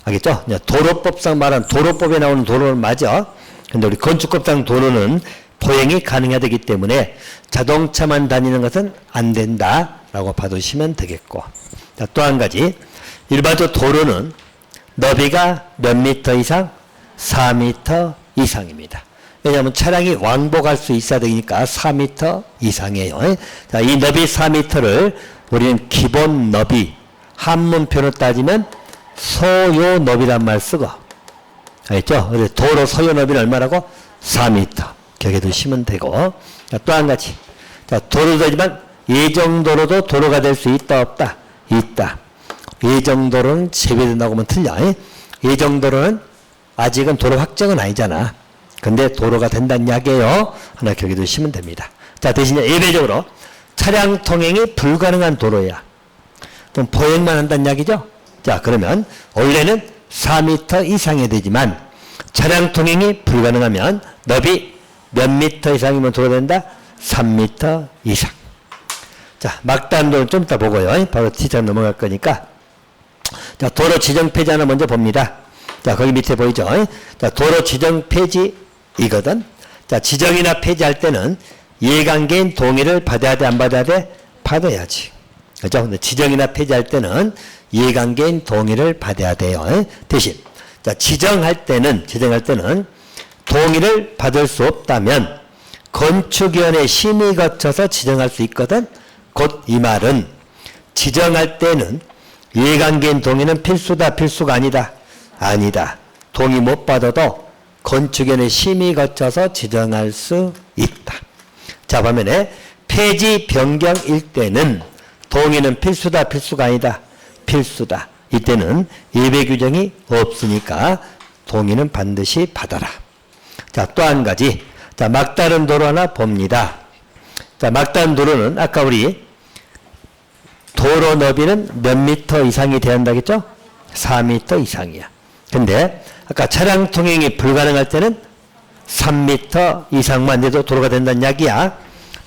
알겠죠? 도로법상 말하는 도로법에 나오는 도로는 맞아. 근데 우리 건축법상 도로는 보행이 가능해야 되기 때문에 자동차만 다니는 것은 안 된다라고 봐두시면 되겠고. 자, 또 한 가지. 일반적으로 도로는 너비가 몇 미터 이상? 4미터 이상입니다. 왜냐하면 차량이 왕복할 수 있어야 되니까 4미터 이상이에요. 자, 이 너비 4미터를 우리는 기본 너비, 한문표로 따지면 소요 너비란 말 쓰고, 알겠죠? 도로 소요 너비는 얼마라고? 4미터. 기억해 두시면 되고. 또 한 가지. 자, 도로도지만 예정도로도 도로가 될 수 있다, 없다? 있다. 예정도로는 제외된다고 하면 틀려. 예정도로는 아직은 도로 확정은 아니잖아. 근데 도로가 된다는 이야기예요. 하나 기억해 두시면 됩니다. 자, 대신에 예외적으로 차량 통행이 불가능한 도로야. 그럼 보행만 한다는 이야기죠? 자, 그러면 원래는 4m 이상이 되지만 차량 통행이 불가능하면 너비 몇 미터 이상이면 도로가 된다? 3m 이상. 자, 막단도는 좀 이따 보고요. 바로 T자 넘어갈 거니까. 자, 도로 지정 폐지 하나 먼저 봅니다. 자, 거기 밑에 보이죠? 자, 도로 지정 폐지이거든. 자, 지정이나 폐지할 때는 이해관계인 동의를 받아야 돼, 안 받아야 돼? 받아야지. 그죠? 근데 지정이나 폐지할 때는 이해관계인 동의를 받아야 돼요. 대신, 자, 지정할 때는 동의를 받을 수 없다면 건축위원회 심의 거쳐서 지정할 수 있거든. 곧 이 말은 지정할 때는 이해관계인 동의는 필수다, 필수가 아니다. 아니다. 동의 못 받아도 건축위원회 심의 거쳐서 지정할 수 있다. 자, 반면에 폐지 변경일 때는 동의는 필수다, 필수가 아니다. 필수다. 이때는 예외 규정이 없으니까 동의는 반드시 받아라. 자, 또 한 가지. 자, 막다른 도로 하나 봅니다. 자, 막다른 도로는 아까 우리 도로 너비는 몇 미터 이상이 돼야 한다겠죠? 4미터 이상이야. 근데 아까 차량 통행이 불가능할 때는 3미터 이상만 돼도 도로가 된다는 이야기야.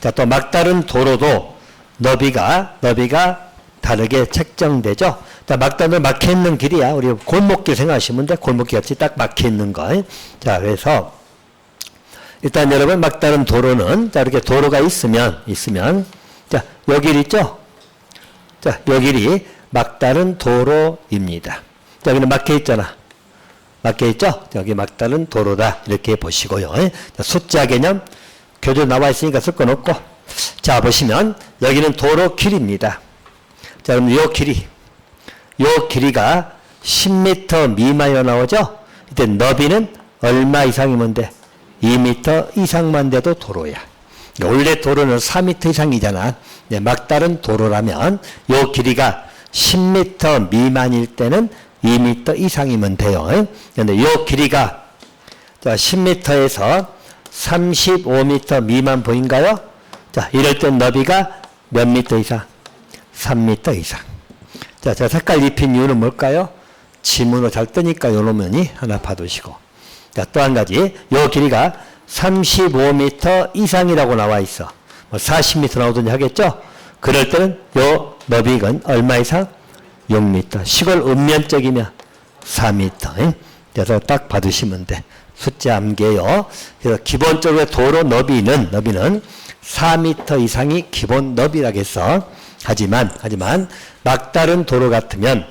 자, 또 막다른 도로도 너비가 다르게 책정되죠. 자, 막다른 막혀있는 길이야. 우리 골목길 생각하시면 돼. 골목길 같이 딱 막혀있는 거. 자, 그래서 일단 여러분 막다른 도로는 자, 이렇게 도로가 있으면 자, 요 길 있죠? 자, 요 길이 막다른 도로입니다. 자, 여기는 막혀있잖아. 막혀있죠? 여기 막다른 도로다. 이렇게 보시고요. 자, 숫자 개념 교재 나와 있으니까 쓸 건 없고. 자, 보시면 여기는 도로 길입니다. 자, 그럼 요 길이가 10m 미만이라 나오죠? 이때 너비는 얼마 이상이면 돼? 2m 이상만 돼도 도로야. 원래 도로는 4m 이상이잖아. 네, 막다른 도로라면 요 길이가 10m 미만일 때는 2m 이상이면 돼요. 그런데 요 길이가 자, 10m에서 35m 미만 보인가요? 자, 이럴 땐 너비가 몇 미터 이상? 3m 이상. 자, 저 색깔 입힌 이유는 뭘까요? 지문으로 잘 뜨니까 요 노면이 하나 봐두시고. 자, 또 한 가지. 요 길이가 35m 이상이라고 나와 있어. 뭐 40m 나오든지 하겠죠? 그럴 때는 요 너비건 얼마 이상? 6m. 시골 읍면적이면 4m. 그래서 딱 받으시면 돼. 숫자 암개요. 그래서 기본적으로 도로 너비는 4m 이상이 기본 너비라겠어. 하지만 막다른 도로 같으면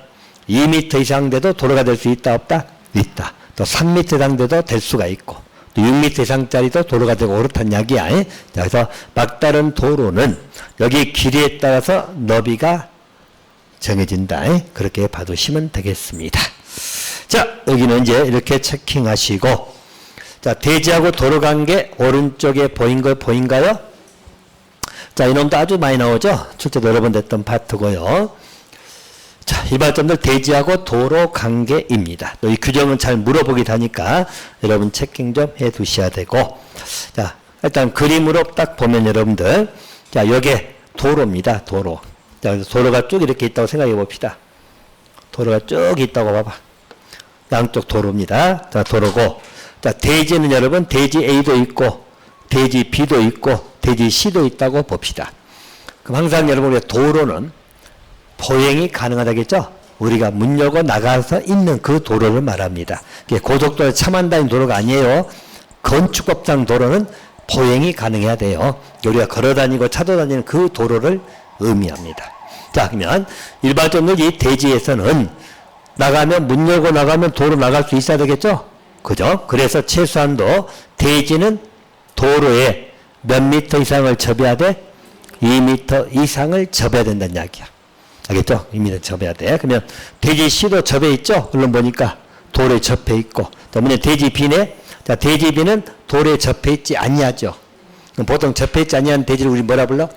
2m 이상 돼도 도로가 될 수 있다 없다? 있다. 또 3m 이상 돼도 될 수가 있고 또 6m 이상짜리도 도로가 되고 그렇단 이야기야. 자, 그래서 막다른 도로는 여기 길이에 따라서 너비가 정해진다. 그렇게 봐두시면 되겠습니다. 자, 여기는 이제 이렇게 체킹하시고, 자, 대지하고 도로 관계 오른쪽에 보인가요? 자, 이놈도 아주 많이 나오죠? 출제도 여러 번 됐던 파트고요. 자, 일반점들 대지하고 도로 관계입니다. 또 이 규정은 잘 물어보기도 하니까 여러분 체킹 좀 해 두셔야 되고, 자, 일단 그림으로 딱 보면 여러분들, 자, 요게 도로입니다. 도로. 자, 그래서 도로가 쭉 이렇게 있다고 생각해 봅시다. 도로가 쭉 있다고 봐봐. 양쪽 도로입니다. 자, 도로고. 자, 대지는 여러분, 대지 A도 있고, 대지 B도 있고, 대지 C도 있다고 봅시다. 그럼 항상 여러분, 우리가 도로는 보행이 가능하다겠죠? 우리가 문 열고 나가서 있는 그 도로를 말합니다. 고속도로 차만 다니는 도로가 아니에요. 건축법상 도로는 보행이 가능해야 돼요. 우리가 걸어 다니고 차도 다니는 그 도로를 의미합니다. 자, 그러면 일반적으로 이 대지에서는 나가면 문 열고 나가면 도로 나갈 수 있어야 되겠죠? 그죠? 그래서 최소한도 대지는 도로에 몇 미터 이상을 접해야 돼? 2m 이상을 접해야 된다는 이야기야. 알겠죠? 2m 접해야 돼. 그러면 대지 C도 접해 있죠? 물론 보니까 도로에 접해 있고. 때문에 대지 B네? 자, 대지 B는 도로에 접해 있지 아니하죠. 보통 접해 있지 아니한 대지를 우리 뭐라 불러?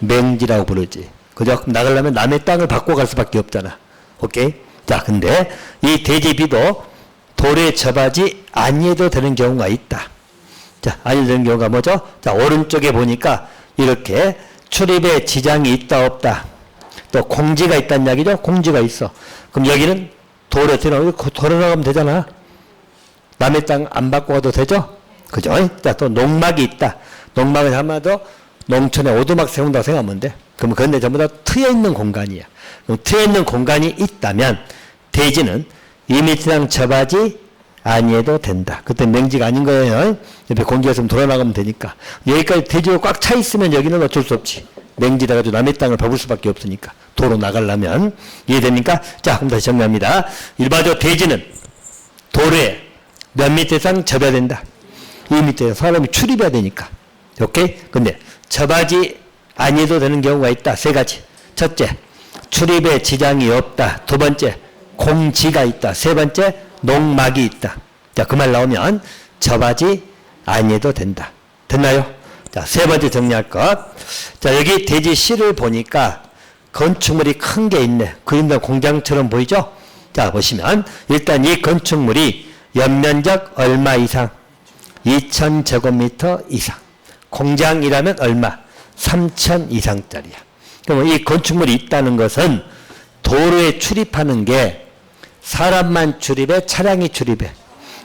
맹지라고 부르지. 그죠? 그럼 나가려면 남의 땅을 바꿔 갈 수밖에 없잖아. 오케이? 자, 근데 이 대지 B도 도로에 접하지 아니해도 되는 경우가 있다. 자, 아니해도 되는 경우가 뭐죠? 자, 오른쪽에 보니까 이렇게 출입에 지장이 있다 없다. 또 공지가 있다는 이야기죠? 공지가 있어. 그럼 여기는 도로에 들어가면 도로 나가면 되잖아. 남의 땅 안 바꿔 가도 되죠? 그죠? 자, 또 농막이 있다. 농막은 아마도 농촌에 오두막 세운다고 생각하면 돼. 그럼 그런데 전부 다 트여 있는 공간이야. 그럼 트여 있는 공간이 있다면 대지는 2m 이상 접하지 아니해도 된다. 그때 맹지가 아닌 거예요. 옆에 공기가 있으면 돌아나가면 되니까. 여기까지 대지가 꽉 차 있으면 여기는 어쩔 수 없지. 맹지라 가지고 남의 땅을 밟을 수밖에 없으니까. 도로 나가려면. 이해됩니까? 자, 그럼 다시 정리합니다. 일반적으로 대지는 도로에 몇 미터 이상 접해야 된다. 2m 사람이 출입해야 되니까. 오케이? 근데 접하지 아니해도 되는 경우가 있다. 세 가지. 첫째, 출입에 지장이 없다. 두 번째, 공지가 있다. 세 번째, 농막이 있다. 자, 그 말 나오면 접하지 아니해도 된다. 됐나요? 자, 세 번째 정리할 것. 자, 여기 대지 C를 보니까 건축물이 큰 게 있네. 그림도 공장처럼 보이죠? 자, 보시면 일단 이 건축물이 연면적 얼마 이상? 2000제곱미터 이상. 공장이라면 얼마? 3000 이상짜리야. 그럼 이 건축물이 있다는 것은 도로에 출입하는 게 사람만 출입해? 차량이 출입해?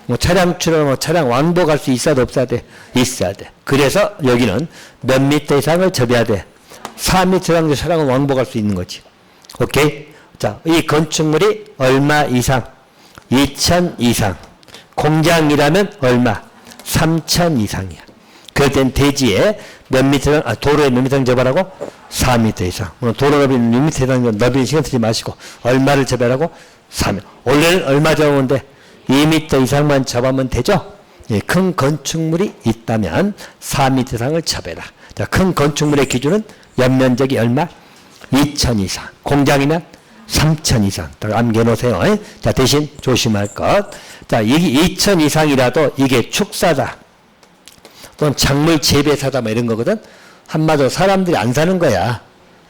뭐 차량 출입하면 차량 왕복할 수 있어도 없어야 돼? 있어야 돼. 그래서 여기는 몇 미터 이상을 접해야 돼? 4m 이상 차량은 왕복할 수 있는 거지. 오케이? 자, 이 건축물이 얼마 이상? 2000 이상. 공장이라면 얼마? 3000 이상이야. 그럴 땐 대지에 몇 미터, 도로에 몇 미터 이상 접하라고? 4m 이상. 도로 너비는 6m 이상 너비는 신경 쓰지 마시고, 얼마를 접하라고? 3m. 원래는 얼마 접으면 돼? 2m 이상만 접하면 되죠? 예, 큰 건축물이 있다면 4m 이상을 접해라. 자, 큰 건축물의 기준은 연면적이 얼마? 2000 이상. 공장이면 3000 이상. 딱 암기해 놓으세요. 자, 대신 조심할 것. 자, 이게 2000 이상이라도 이게 축사다. 또는 작물 재배사다 뭐 이런 거거든. 한마디로 사람들이 안 사는 거야.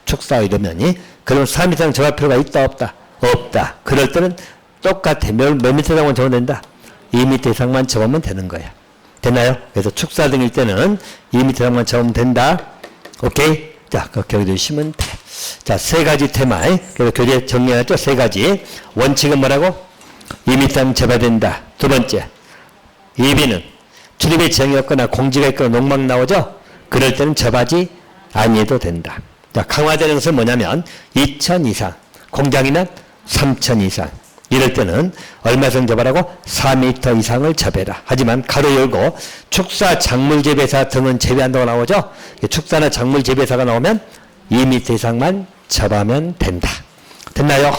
축사 이러면이. 그럼 3m 이상 접할 필요가 있다 없다? 없다. 그럴 때는 똑같아. 몇 미터 이상만 접으면 된다? 2m 이상만 접으면 되는 거야. 됐나요? 그래서 축사 등일 때는 2m 이상만 접으면 된다. 오케이? 자, 그렇게 해주시면 돼. 자, 세 가지 테마. 그래서 교재 정리했죠? 세 가지. 원칙은 뭐라고? 2m 이상 접어야 된다. 두 번째, 예비는 출입에 지장이 없거나 공지가 있거나 농막 나오죠? 그럴 때는 접하지 아니해도 된다. 자, 강화되는 것은 뭐냐면 2천 이상, 공장이면 3천 이상. 이럴 때는 얼마 이상 접하라고? 4m 이상을 접해라. 하지만 가로 열고 축사, 작물 재배사 등은 제외한다고 나오죠? 축사나 작물 재배사가 나오면 2m 이상만 접하면 된다. 됐나요?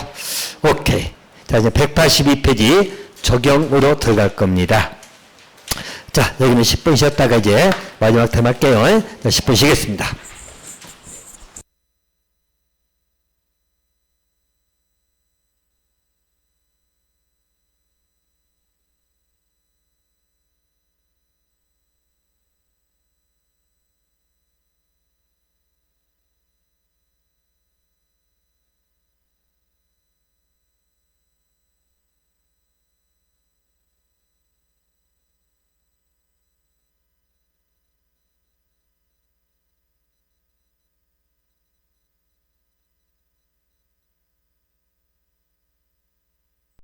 오케이. 자, 이제 182페이지 적용으로 들어갈 겁니다. 자, 여기는 10분 쉬었다가 이제 마지막 템 할게요. 10분 쉬겠습니다.